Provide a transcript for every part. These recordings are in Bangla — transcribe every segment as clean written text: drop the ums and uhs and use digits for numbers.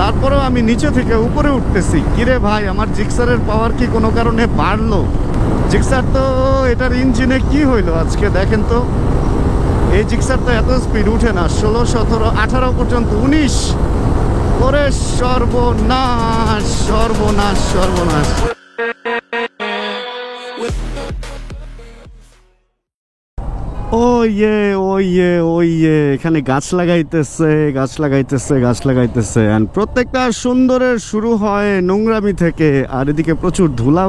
তারপরেও আমি নিচে থেকে উপরে উঠতেছি। কিরে ভাই, আমার জিক্সারের পাওয়ার কি কোনো কারণে বাড়লো? জিক্সার তো এটার ইঞ্জিনে কি হইলো আজকে দেখেন তো। এই জিক্সার তো এত স্পিড উঠে না, 16, 17, 18 পর্যন্ত, 19। ওরে সর্বনাশ সর্বনাশ সর্বনাশ। ও ইয়ে এখানে গাছ লাগাইতেছে এন্ড প্রত্যেকটা সুন্দরের শুরু হয় নোংরামি থেকে। আর এদিকে প্রচুর ধুলা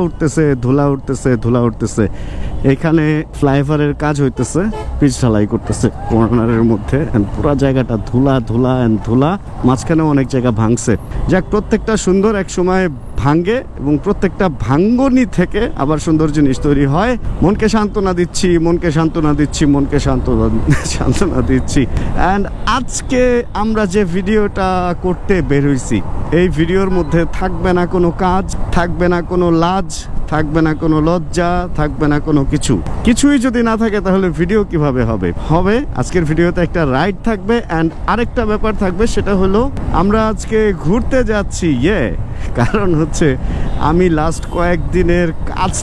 উঠতেছে। এখানে ফ্লাইওভারের কাজ হইতেছে, পিচ ঢালাই করতেছে কর্নারের মধ্যে। পুরো জায়গাটা ধুলা, মাঝখানে অনেক জায়গা ভাঙছে। যাক, প্রত্যেকটা সুন্দর এক সময় ভাঙ্গে এবং প্রত্যেকটা ভাঙ্গনি থেকে আবার সুন্দর জিনিস তৈরি হয়। মনকে সান্ত্বনা দিচ্ছি। অ্যান্ড আজকে আমরা যে ভিডিওটা করতে বের হইছি, এই ভিডিওর মধ্যে থাকবে না কোনো কাজ, থাকবে না কোনো লাজ, থাকবে না কোনো লজ্জা, থাকবে না কোনো কিছুই যদি না থাকে তাহলে ভিডিও কিভাবে হবে? আজকের ভিডিওতে একটা রাইড থাকবে অ্যান্ড আরেকটা ব্যাপার থাকবে, সেটা হলো আমরা আজকে ঘুরতে যাচ্ছি। কারণ হচ্ছে আমি লাস্ট কয়েকদিনের কাজ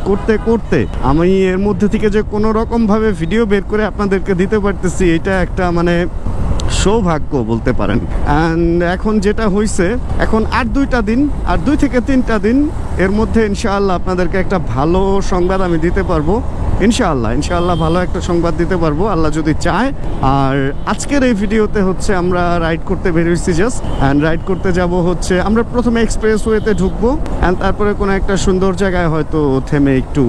করতে আমি এর মধ্যে থেকে যে কোনো রকম ভাবে ভিডিও বের করে আপনাদেরকে দিতে পারতেছি, এটা একটা মানে সৌভাগ্য বলতে পারেন। অ্যান্ড এখন যেটা হয়েছে, এখন আর 2 থেকে 3টা দিন এর মধ্যে ইনশাআল্লাহ আপনাদেরকে একটা ভালো সংবাদ আমি দিতে পারবো। ইনশাআল্লাহ ভালো একটা সংবাদ দিতে পারবো, আল্লাহ যদি চায়। আর আজকের এই ভিডিওতে হচ্ছে আমরা রাইড করতে বেরিয়েছি রাইড করতে যাব হচ্ছে, আমরা প্রথমে এক্সপ্রেসওয়েতে ঢুকবো অ্যান্ড তারপরে কোনো একটা সুন্দর জায়গায় হয়তো থেমে একটু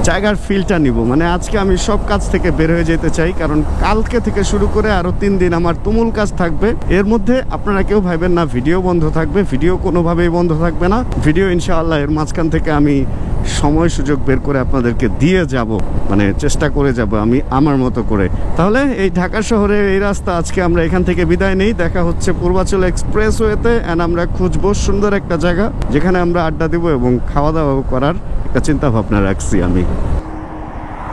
জায়গার ফিলটা নিব। মানে আজকে আমি সব কাজ থেকে বের হয়ে যেতে চাই, কারণ কালকে থেকে শুরু করে আরো 3 দিন আমার তুমুল কাজ থাকবে। এর মধ্যে আপনারা কেউ ভাবেন না ভিডিও বন্ধ থাকবে, ভিডিও কোনোভাবেই বন্ধ থাকবে না। ভিডিও ইনশাআল্লাহ এর মাঝখান থেকে আমি সময় সুযোগ বের করে আপনাদেরকে দিয়ে যাব, মানে চেষ্টা করে যাব আমি আমার মতো করে। তাহলে এই ঢাকা শহরে এই রাস্তা আজকে আমরা এখান থেকে বিদায় নেই। দেখা হচ্ছে পূর্বাচল এক্সপ্রেসওয়েতে অ্যান্ড আমরা খুঁজবো সুন্দর একটা জায়গা যেখানে আমরা আড্ডা দিব এবং খাওয়া দাওয়া করার একটা চিন্তা ভাবনা রাখছি আমি।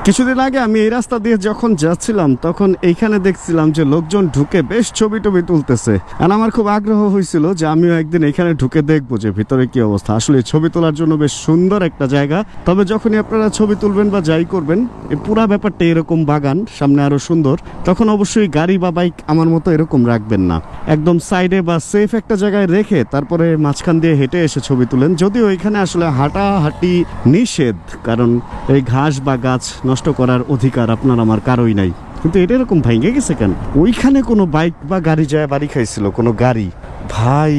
কিছুদিন আগে আমি এই রাস্তা দিয়ে যখন যাচ্ছিলাম তখন এইখানে দেখছিলাম যে লোকজন ঢুকে বেশ ছবি তুলতেছে। আর আমার খুব আগ্রহ হয়েছিল যে আমিও একদিন এখানে ঢুকে দেখবো যে ভিতরে কি অবস্থা। আসলে ছবি তোলার জন্য বেশ সুন্দর একটা জায়গা। তবে যখনই আপনারা ছবি তুলবেন বা যাই করবেন, এই পুরা ব্যাপারটা এরকম বাগান, সামনে আরো সুন্দর, তখন অবশ্যই গাড়ি বা বাইক আমার মতো এরকম রাখবেন না। একদম সাইডে বা সেফ একটা জায়গায় রেখে তারপরে মাঝখান দিয়ে হেঁটে এসে ছবি তুলেন। যদিও এখানে আসলে হাঁটাহাঁটি নিষেধ, কারণ এই ঘাস বা গাছ নষ্ট করার অধিকার আপনার আমার কারোই নাই। কিন্তু এটা এরকম ভেঙে গেছে কেন? ওইখানে কোনো বাইক বা গাড়ি যায় বাড়ি খাইছিল, কোনো গাড়ি, ভাই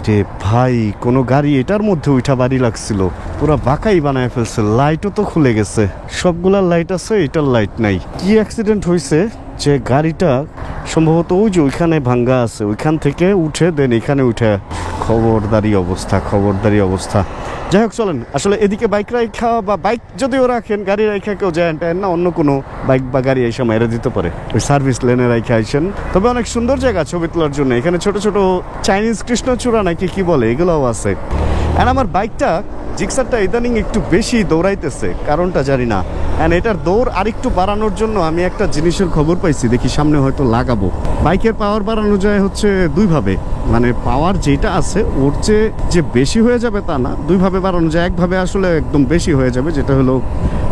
রে ভাই, কোনো গাড়ি এটার মধ্যে উঠা বাড়ি লাগছিল, পুরো বাঁকাই বানায় ফেলছে। লাইটও তো খুলে গেছে, সবগুলা লাইট আছে, এটার লাইট নাই। কি অ্যাক্সিডেন্ট হয়েছে যে গাড়িটা সম্ভবত ওই যে ওইখানে ভাঙ্গা আছে, ওইখান থেকে উঠে দেন এখানে উঠে। খবরদারি অবস্থা। যাই হোক, চলেন। আসলে এদিকে বাইক রাখা বা বাইক যদিও রাখেন, গাড়ি রাখা কেউ যায় না, অন্য কোনো বাইক বা গাড়ি এসে মেরে দিতে পারে। ওই সার্ভিস লেনে রাখা আইসেন। তবে অনেক সুন্দর জায়গা ছবি তোলার জন্য। এখানে ছোট ছোট চাইনিজ কৃষ্ণচূড়া নাকি কি বলে, এগুলোও আছে। আর আমার বাইকটা জিক্সারটা ইদানিং একটু বেশি দৌড়াইতেছে, কারণটা জানি না। অ্যান্ড এটার দৌড় আরেকটু বাড়ানোর জন্য আমি একটা জিনিসের খবর পাইছি, দেখি সামনে হয়তো লাগাবো। বাইকের পাওয়ার বাড়ানো যায় হচ্ছে 2 ভাবে, মানে পাওয়ার যেটা আছে ওর চেয়ে যে বেশি হয়ে যাবে তা না, 2 ভাবে বাড়ানো যায়। একভাবে আসলে একদম বেশি হয়ে যাবে, যেটা হলো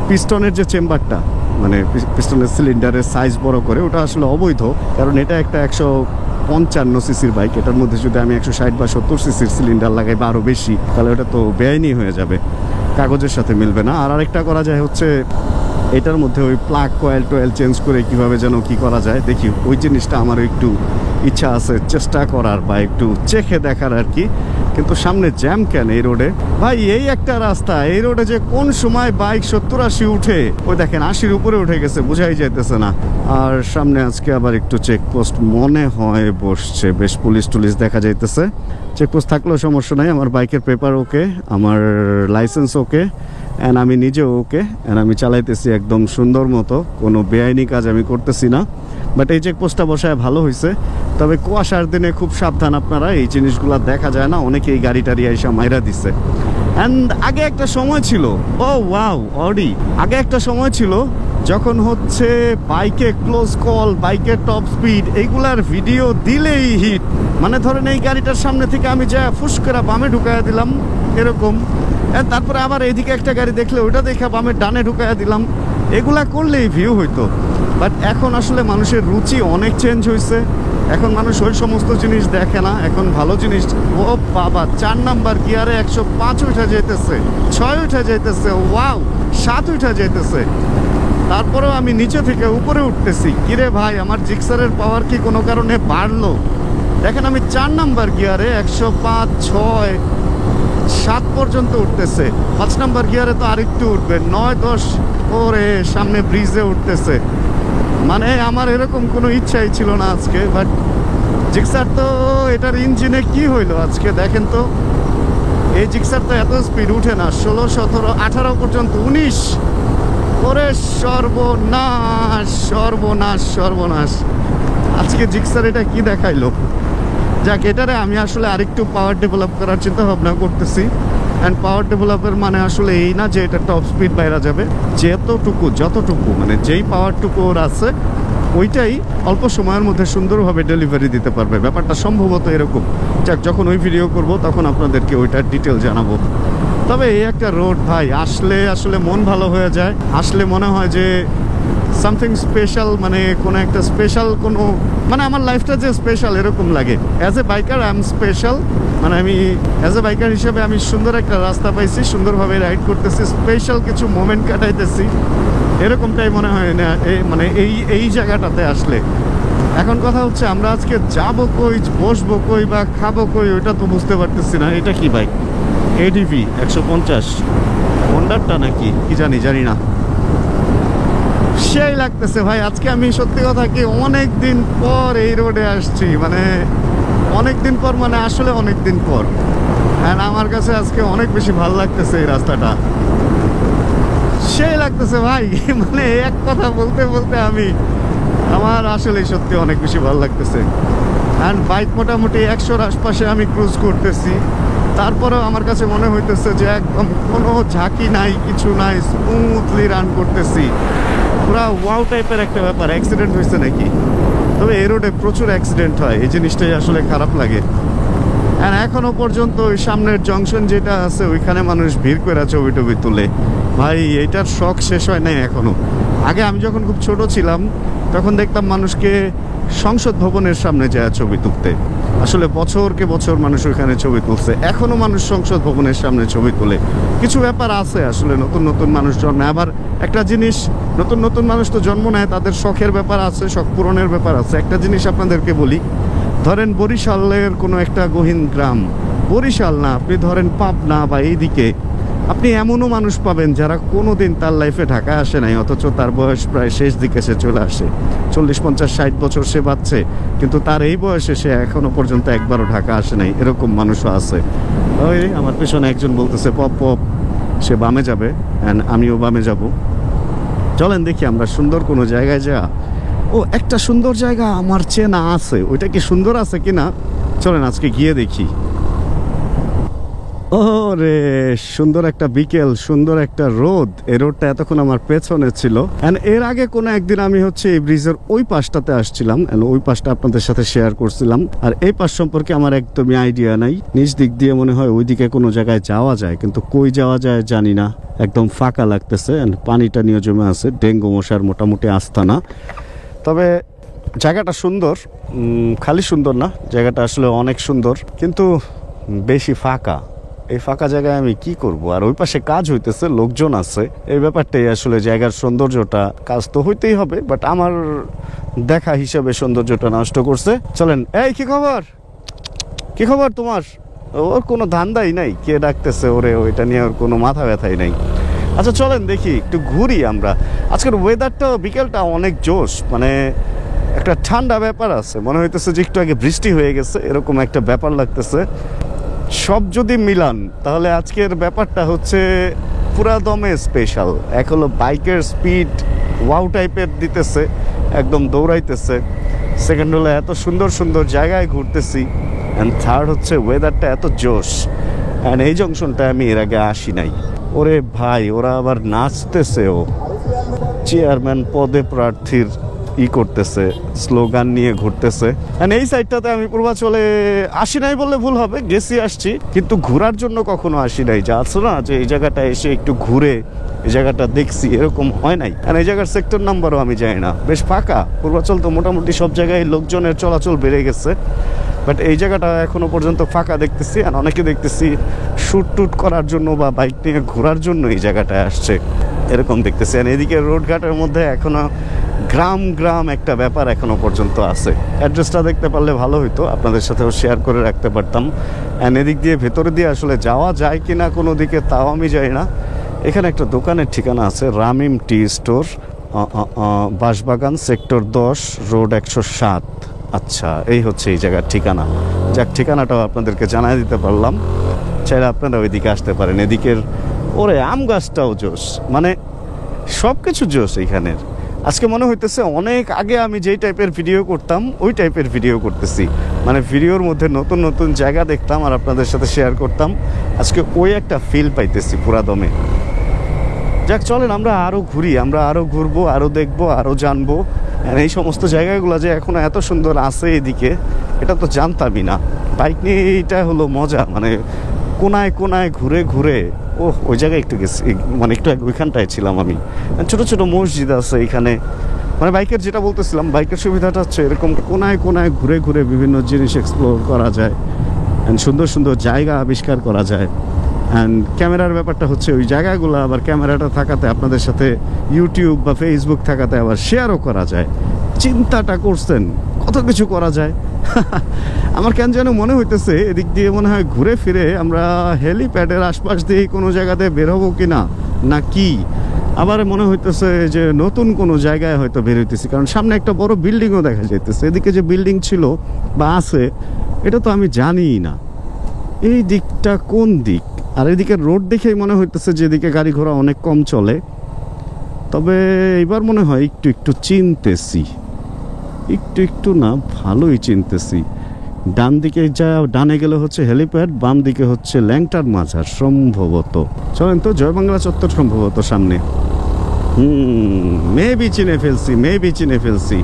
পিস্টনের যে চেম্বারটা, মানে পিস্টনের সিলিন্ডারের সাইজ বড় করে, ওটা আসলে অবৈধ। কারণ এটা একটা 155 সিসির বাইক, এটার মধ্যে যদি আমি 160 বা 70 সিসির সিলিন্ডার লাগাই বা আরও বেশি, তাহলে ওটা তো বেআইনি হয়ে যাবে, কাগজের সাথে মিলবে না। আর আরেকটা করা যায় হচ্ছে এটার মধ্যে ওই প্লাগ কয়েল চেঞ্জ করে কিভাবে যেন কি করা যায় দেখি। ওই জিনিসটা আমার একটু ইচ্ছা আছে চেষ্টা করার বা একটু চেখে দেখার আর কি। কিন্তু সামনে জ্যাম কেন এই রোডে ভাই? এই একটা রাস্তা, এই রোডে যে কোন সময় বাইক 70-80 উঠে, ওই দেখেন 80-র উপরে উঠে গেছে, বোঝাই যাইতেছে না। আর সামনে আজকে আবার একটু চেকপোস্ট মনে হয় বসছে, বেশ পুলিশ টুলিশ দেখা যাইতেছে। চেকপোস্ট থাকলেও সমস্যা নাই, আমার বাইকের পেপার ওকে, আমার লাইসেন্স ওকে, অ্যান্ড আমি নিজেও ওকে, অ্যান্ড আমি চালাইতেছি একদম সুন্দর মতো, কোনো বেআইনি কাজ আমি করতেছি না। বাট এই চেকপোস্টটা বসায় ভালো হয়েছে। তবে কুয়াশার দিনে খুব সাবধান আপনারা, এই জিনিসগুলো দেখা যায় না, অনেকে এই গাড়ি টাড়ি এসে মাইরা দিচ্ছে। অ্যান্ড আগে একটা সময় ছিল, ও ওয়াও অডি, আগে একটা সময় ছিল যখন হচ্ছে বাইকে ক্লোজ কল, বাইকের টপ স্পিড, এইগুলার ভিডিও দিলেই হিট। মানে ধরেন এই গাড়িটার সামনে থেকে আমি যা ফুস করে বামে ঢুকাইয়া দিলাম এরকম, তারপরে আবার এইদিকে একটা গাড়ি দেখলে ওইটা দেখে বামে ডানে ঢুকাইয়া দিলাম, এগুলা করলেই ভিউ হইতো। বাট এখন আসলে মানুষের রুচি অনেক চেঞ্জ হয়েছে, এখন মানুষ ওই সমস্ত জিনিস দেখে না, এখন ভালো জিনিস। ও বাবা, 4 নাম্বার গিয়ারে 105 উঠে যেতেছে, 6 উঠে যেতেছে, ওয়াও 7 উঠে যেতেছে। তারপরেও আমি নিচে থেকে উপরে উঠতেছি, কিরে ভাই আমার জিক্সারের পাওয়ার কি কোনো কারণে বাড়লো? দেখেন আমি 4 নাম্বার গিয়ারে 105, 6, 7 পর্যন্ত উঠতেছে। 5 নাম্বার গিয়ারে তো আরেকটু উঠবে, 9, 10, ওরে সামনে ব্রিজে উঠতেছে। মানে আমার এরকম কোনো ইচ্ছাই ছিল না আজকে, বাট জিক্সার তো এটার ইঞ্জিনে কি হইলো আজকে দেখেন তো। এই জিক্সার তো এত স্পিড উঠে না, 16, 17, 18 পর্যন্ত, 19। ওরে সর্বনাশ সর্বনাশ সর্বনাশ, আজকে জিক্সার এটা কি দেখাইলো। যাক, এটারে আমি আসলে আরেকটু পাওয়ার ডেভেলপ করার চিন্তা ভাবনা করতেছি। অ্যান্ড পাওয়ার ডেভেলপের মানে আসলে এই না যে এটা টপ স্পিড বাইরা যাবে, যতটুকু মানে যেই পাওয়ারটুকু ওর আছে ওইটাই অল্প সময়ের মধ্যে সুন্দরভাবে ডেলিভারি দিতে পারবে। ব্যাপারটা সম্ভবত এরকম। যাক, যখন ওই ভিডিও করব তখন আপনাদেরকে ওইটার ডিটেল জানাবো। তবে এই একটা রোড ভাই, আসলে মন ভালো হয়ে যায়, আসলে মনে হয় যে সামথিং স্পেশাল, মানে কোনো একটা স্পেশাল কোনো, মানে আমার লাইফটা যে স্পেশাল এরকম লাগে। As a biker I am special, মানে আমি অ্যাজ এ বাইকার হিসেবে আমি সুন্দর একটা রাস্তা পাইছি, সুন্দরভাবে রাইড করতেছি, স্পেশাল কিছু মোমেন্ট কাটাইতেছি, এরকমটাই মনে হয় না মানে এই জায়গাটাতে আসলে। এখন কথা হচ্ছে আমরা আজকে যাবো কই, বসবো কই বা খাবো কই, ওইটা তো বুঝতে পারতেছি না। এটা কি বাইক? এডিভি 150 হন্ডারটা নাকি কি জানি না, সেই লাগতেছে ভাই। আজকে আমি সত্যি কথা কি অনেক দিন পর এই রোডে আসছি, মানে অনেক দিন পর, মানে আসলে অনেক দিন পর। হ্যাঁ, আমার কাছে আজকে অনেক বেশি ভালো লাগতেছে এই রাস্তাটা, সেই লাগতেছে ভাই। মানে এক কথা বলতে বলতে আমার আসলে সত্যি অনেক বেশি ভালো লাগতেছে। অ্যান্ড বাইক মোটামুটি 100-র আশপাশে আমি ক্রুজ করতেছি, তারপরেও আমার কাছে মনে হইতেছে যে একদম কোনো ঝাঁকি নাই, কিছু নাই, স্মুথলি রান করতেছি। পুরা ওয়াও টাইপের একটা ব্যাপার। অ্যাক্সিডেন্ট হয়েছে নাকি? তবে এই রোডে প্রচুর অ্যাক্সিডেন্ট হয়, এই জিনিসটাই আসলে খারাপ লাগে। আর এখনো পর্যন্ত ওই সামনের জংশন যেটা আছে ওইখানে মানুষ ভিড় করে ছবি টবি তুলে। ভাই এইটার শখ শেষ হয় নাই এখনো। আগে আমি যখন খুব ছোট ছিলাম তখন দেখতাম মানুষকে সংসদ ভবনের সামনে যায় ছবি তুলতে, আসলে বছরকে বছর মানুষ ওইখানে ছবি তুলছে, এখনো মানুষ সংসদ ভবনের সামনে ছবি তোলে। কিছু ব্যাপার আছে আসলে, নতুন নতুন মানুষ জন্মে। আবার একটা জিনিস, নতুন নতুন মানুষ তো জন্ম নেয়, তাদের শখের ব্যাপার আছে, শখ পূরণের ব্যাপার আছে। একটা জিনিস আপনাদেরকে বলি, ধরেন বরিশালের কোনো একটা গহীন গ্রাম, বরিশাল না, আপনি ধরেন পাবনা বা এইদিকে, আপনি এমনও মানুষ পাবেন যারা কোনোদিন তার লাইফে ঢাকায় আসে নাই, অথচ তার বয়স প্রায় শেষ দিকে সে চলে আসে, 40, 50, 60 বছর সে বাঁচছে, কিন্তু তার এই বয়সে সে এখনো পর্যন্ত একবারও ঢাকা আসে নাই, এরকম মানুষও আছে। ওই আমার পেছনে একজন বলতেছে পপ পপ, সে বামে যাবে, অ্যান্ড আমিও বামে যাব। চলেন দেখি আমরা সুন্দর কোনো জায়গায় যা। ও, একটা সুন্দর জায়গা আমার চেনা আছে, ওইটা কি সুন্দর আছে কিনা চলেন আজকে গিয়ে দেখি। ও রে, সুন্দর একটা বিকেল, সুন্দর একটা রোদ। এই রোডটা এতক্ষণ আমার পেছনে ছিল। এর আগে কোনো একদিন আমি হচ্ছে এই ব্রিজের ওই পাশটাতে আসছিলাম, ওই পাশটা আপনাদের সাথে শেয়ার করছিলাম। আর এই পাশ সম্পর্কে আমার একদমই আইডিয়া নাই। নিজ দিক দিয়ে মনে হয় ওইদিকে কোনো জায়গায় যাওয়া যায়, কিন্তু কই যাওয়া যায় জানি না। একদম ফাঁকা লাগতেছে, পানিটা নিয়ে জমে আছে, ডেঙ্গু মশার মোটামুটি আস্তানা। তবে জায়গাটা সুন্দর, খালি সুন্দর না, জায়গাটা আসলে অনেক সুন্দর, কিন্তু বেশি ফাঁকা। এই ফাঁকা জায়গায় আমি কি করব? আর ওই পাশে কাজ হইতেছে, লোকজন আছে, এই ব্যাপারটাই আসলে জায়গার সৌন্দর্যটা, কাজ তো হইতেই হবে, বাট আমার দেখা হিসাবে সৌন্দর্যটা নষ্ট করছে। চলেন, এই কি খবর তোমার? ওর কোনো ধান্দাই নাই, কে ডাকতেছে ওরে, ওইটা নিয়ে ওর কোনো মাথা ব্যথাই নাই। আচ্ছা চলেন দেখি, একটু ঘুরি আমরা। আজকের ওয়েদারটা বিকেলটা অনেক জোশ, মানে একটা ঠান্ডা ব্যাপার আছে, মনে হইতেছে যে একটু আগে বৃষ্টি হয়ে গেছে, এরকম একটা ব্যাপার লাগতেছে। সব যদি মিলান তাহলে আজকের ব্যাপারটা হচ্ছে পুরা দমে স্পেশাল। এক হলো বাইকের স্পিড ওয়াও টাইপের দিতেছে, একদম দৌড়াইতেছে। সেকেন্ড হলো এত সুন্দর সুন্দর জায়গায় ঘুরতেছি। অ্যান্ড থার্ড হচ্ছে ওয়েদারটা এত জোশ। অ্যান্ড এই জংশনটা আমি এর আগে আসি নাই। ওরে ভাই, ওরা আবার নাচতেছে। ও চেয়ারম্যান পদে প্রার্থীর করতেছে, স্লোগান নিয়ে ঘুরতেছে। এই সাইডটাতে আমি পূর্বাচলে আসি নাই বললে ভুল হবে, গেছি আসছি, কিন্তু ঘোরার জন্য কখনো আসি নাই। যা আছে না যে এই জায়গাটা এসে একটু ঘুরে এই জায়গাটা দেখছি, এরকম হয় নাই। এই জায়গার সেক্টর নাম্বারও আমি জানি না, বেশ ফাঁকা। পূর্বাচল তো মোটামুটি সব জায়গায় লোকজনের চলাচল বেড়ে গেছে, বাট এই জায়গাটা এখনো পর্যন্ত ফাঁকা দেখতেছি। আর অনেকে দেখতেছি শুট টুট করার জন্য বা বাইক নিয়ে ঘোরার জন্য এই জায়গাটায় আসছে, এরকম দেখতেছি। আর এদিকে রোডঘাটের মধ্যে এখনো গ্রাম গ্রাম একটা ব্যাপার এখনো পর্যন্ত আছে। অ্যাড্রেসটা দেখতে পারলে ভালো হইতো, আপনাদের সাথেও শেয়ার করে রাখতে পারতাম। অ্যান্ড এদিক দিয়ে ভেতরে দিয়ে আসলে যাওয়া যায় কি না কোনো দিকে তাও আমি জানি না। এখানে একটা দোকানের ঠিকানা আছে, Ramim T store, Banshbagan, sector 10, road 107। আচ্ছা, এই হচ্ছে এই জায়গার ঠিকানা। যাক, ঠিকানাটাও আপনাদেরকে জানাই দিতে পারলাম, চাইলে আপনারা ওইদিকে আসতে পারেন। এদিকের ওরে আম গাছটাও জোশ, মানে সব কিছু জোশ এইখানের। আজকে মনে হইতেছে অনেক আগে আমি যেই টাইপের ভিডিও করতাম ওই টাইপের ভিডিও করতেছি, মানে ভিডিওর মধ্যে নতুন নতুন জায়গা দেখতাম আর আপনাদের সাথে শেয়ার করতাম। আজকে ওই একটা ফিল পাইতেছি পুরা দমে। যাক, চলেন আমরা আরও ঘুরি, আমরা আরও ঘুরবো, আরও দেখবো, আরও জানবো। এই সমস্ত জায়গাগুলো যে এখনো এত সুন্দর আছে এদিকে, এটা তো জানতামই না। বাইক নিয়ে এইটা হলো মজা, মানে কোনায় কোনায় ঘুরে ঘুরে। ওই জায়গায় একটু গেছি, মানে একটু ওইখানটায় ছিলাম আমি। ছোট ছোট মসজিদ আছে এখানে, মানে বাইকের যেটা বলতেছিলাম, বাইকের সুবিধাটা হচ্ছে এরকম কোনায় কোনায় ঘুরে ঘুরে বিভিন্ন জিনিস এক্সপ্লোর করা যায়, সুন্দর সুন্দর জায়গা আবিষ্কার করা যায়। অ্যান্ড ক্যামেরার ব্যাপারটা হচ্ছে ওই জায়গাগুলো আবার ক্যামেরাটা থাকাতে আপনাদের সাথে ইউটিউব বা ফেসবুক থাকাতে আবার শেয়ারও করা যায়। চিন্তাটা করছেন কত কিছু করা যায়। আমার কেন যেন মনে হইতেছে এদিক দিয়ে মনে হয় ঘুরে ফিরে আমরা হেলিপ্যাডের আশপাশ দিয়ে কোনো জায়গাতে বের হবো কি না কি। আবার মনে হইতেছে যে নতুন কোনো জায়গায় হয়তো বের হইতেছি, কারণ সামনে একটা বড় বিল্ডিংও দেখা যাইতেছে। এদিকে যে বিল্ডিং ছিল বা আছে এটা তো আমি জানিই না। এই দিকটা কোন দিক? আর এদিকে রোড দেখেই মনে হইতেছে যে এদিকে গাড়ি ঘোড়া অনেক কম চলে। তবে এবার মনে হয় একটু একটু চিনতেছি, একটু না ভালোই চিনতেছি। ডান দিকে ডানে গেলে হচ্ছে হেলিপ্যাড, বাম দিকে হচ্ছে ল্যাংটার মাজার সম্ভবত। চলেন তো, জয় বাংলা চত্বর সম্ভবত সামনে। মেবি চিনে ফেলছি।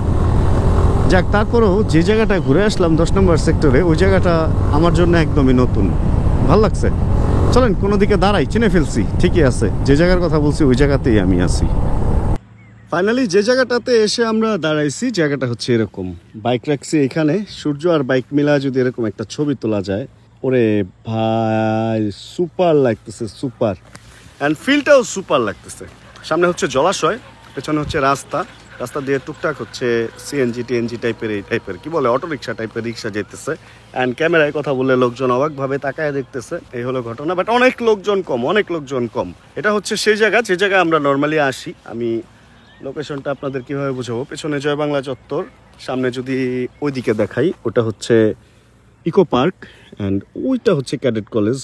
যাক, তারপরেও যে জায়গাটা ঘুরে আসলাম 10 নম্বর সেক্টরে, ওই জায়গাটা আমার জন্য একদমই নতুন, ভাল লাগছে। চলেন কোনো দিকে দাঁড়াই, চিনে ফেলছি, ঠিকই আছে। যে জায়গার কথা বলছি ওই জায়গাতেই আমি আছি। ফাইনালি যে জায়গাটাতে এসে আমরা দাঁড়াইছি, জায়গাটা হচ্ছে এরকম। বাইক রাখছি এখানে, সূর্য আর বাইক মিলা যদি এরকম একটা ছবি তোলা যায়, ওরে ভাই সুপার লাগতেছে, সুপার। অ্যান্ড ফিলটাও সুপার লাগতেছে। সামনে হচ্ছে জলাশয়, পেছনে হচ্ছে রাস্তা দিয়ে টুকটাক হচ্ছে সিএনজি টিএনজি টাইপের, এই টাইপের কি বলে অটোরিক্সা টাইপের রিক্সা যেতেছে। অ্যান্ড ক্যামেরায় কথা বললে লোকজন অবাকভাবে তাকায় দেখতেছে, এই হলো ঘটনা। বাট অনেক লোকজন কম। এটা হচ্ছে সেই জায়গা যে জায়গায় আমরা নর্মালি আসি। আমি লোকেশনটা আপনাদের কীভাবে বুঝাবো, পেছনে জয় বাংলা চত্বর, সামনে যদি ওইদিকে দেখাই ওটা হচ্ছে ইকো পার্ক, অ্যান্ড ওইটা হচ্ছে ক্যাডেট কলেজ।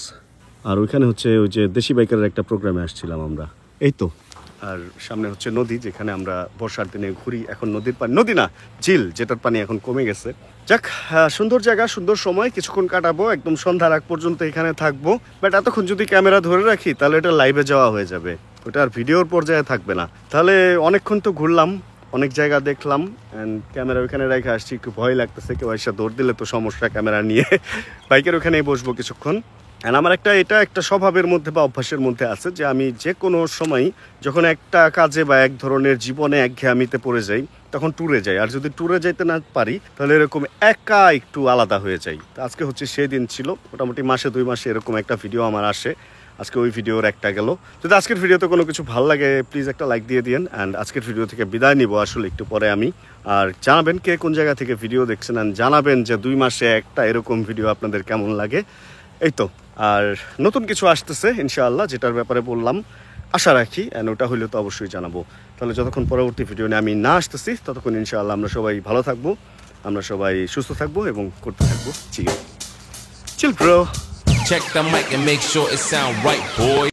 আর ওইখানে হচ্ছে ওই যে দেশি বাইকারের একটা প্রোগ্রামে আসছিলাম আমরা, এই তো। আর সামনে হচ্ছে নদী, যেখানে আমরা বর্ষার দিনে ঘুরি। এখন নদীর পানি, নদী না ঝিল, যেটার পানি এখন কমে গেছে। যাক, সুন্দর জায়গা, সুন্দর সময়, কিছুক্ষণ কাটাবো, একদম সন্ধ্যার আগ পর্যন্ত এখানে থাকবো। বাট এতক্ষণ যদি ক্যামেরা ধরে রাখি তাহলে এটা লাইভে যাওয়া হয়ে যাবে, ওটা আর ভিডিওর পর্যায়ে থাকবে না। তাহলে অনেকক্ষণ তো ঘুরলাম, অনেক জায়গা দেখলাম, অ্যান্ড ক্যামেরা ওইখানে রেখে আসছি। একটু ভয় লাগতেছে, কেউ এসে দৌড় দিলে তো সমস্যা। ক্যামেরা নিয়ে বাইকের ওখানেই বসবো কিছুক্ষণ। অ্যান্ড আমার এটা একটা স্বভাবের মধ্যে বা অভ্যাসের মধ্যে আছে যে আমি যে কোনো সময় যখন একটা কাজে বা এক ধরনের জীবনে একঘেয়ামিতে পড়ে যাই, তখন ট্যুরে যাই। আর যদি ট্যুরে যাইতে না পারি তাহলে এরকম একা একটু আলাদা হয়ে যাই। তো আজকে হচ্ছে সেই দিন ছিল। মোটামুটি মাসে 2 মাসে এরকম একটা ভিডিও আমার আসে। আজকে ওই ভিডিওর একটা গেল। যদি আজকের ভিডিওতে কোনো কিছু ভালো লাগে প্লিজ একটা লাইক দিয়ে দিন। অ্যান্ড আজকের ভিডিও থেকে বিদায় নিব আসলে একটু পরে আমি। আর জানাবেন কে কোন জায়গা থেকে ভিডিও দেখছেন, অ্যান্ড জানাবেন যে 2 মাসে একটা এরকম ভিডিও আপনাদের কেমন লাগে। এই তো। আর নতুন কিছু আসতেছে ইনশাআল্লাহ, যেটার ব্যাপারে বললাম, আশা রাখি। অ্যান্ড ওটা হইলে তো অবশ্যই জানাবো। তাহলে যতক্ষণ পরবর্তী ভিডিও নিয়ে আমি না আসতেছি ততক্ষণ ইনশাআল্লাহ আমরা সবাই ভালো থাকবো, আমরা সবাই সুস্থ থাকবো এবং করতে থাকবো। Chill bro. Check the mic and make sure it sound right, boy.